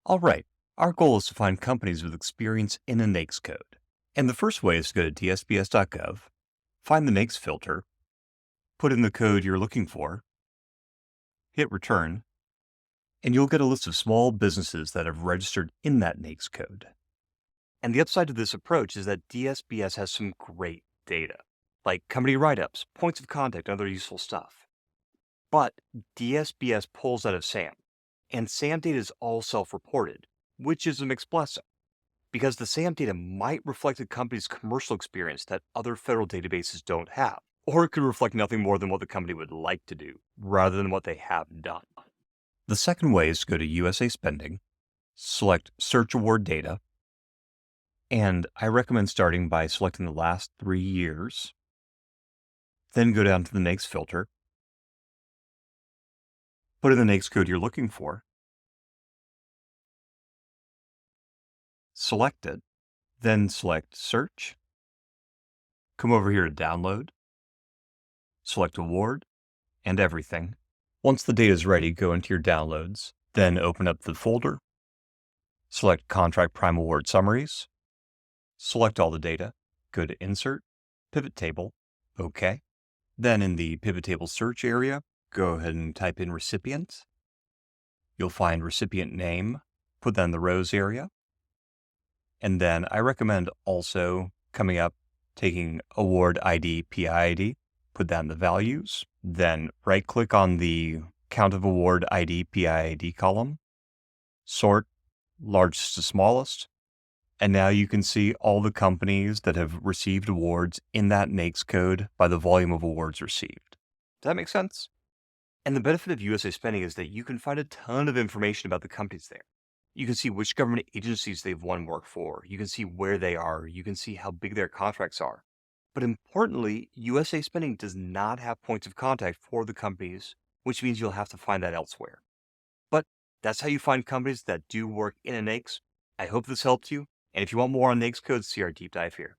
All right, our goal is to find companies with experience in a NAICS code. And the first way is to go to dsbs.gov, find the NAICS filter, put in the code you're looking for, hit return, and you'll get a list of small businesses that have registered in that NAICS code. And the upside to this approach is that DSBS has some great data, like company write-ups, points of contact, and other useful stuff. But DSBS pulls out of SAM, and SAM data is all self-reported, which is a mixed blessing, because the SAM data might reflect a company's commercial experience that other federal databases don't have, or it could reflect nothing more than what the company would like to do, rather than what they have done. The second way is to go to USA Spending, select Search Award Data, and I recommend starting by selecting the last 3 years, then go down to the NAICS filter, put in the NAICS code you're looking for, select it, then select Search, come over here to Download, select Award, and Everything. Once the data is ready, go into your downloads, then open up the folder, select Contract Prime Award Summaries, select all the data, go to Insert, Pivot Table, OK. Then in the Pivot Table search area, go ahead and type in Recipient. You'll find Recipient Name, put that in the rows area. And then I recommend also coming up, taking Award ID, PID, put that in the values, then right-click on the Count of Award ID, PID column, sort largest to smallest, and now you can see all the companies that have received awards in that NAICS code by the volume of awards received. Does that make sense? And the benefit of USA Spending is that you can find a ton of information about the companies there. You can see which government agencies they've won work for. You can see where they are. You can see how big their contracts are. But importantly, USA Spending does not have points of contact for the companies, which means you'll have to find that elsewhere. But that's how you find companies that do work in a NAICS. I hope this helped you. And if you want more on NAICS codes, see our deep dive here.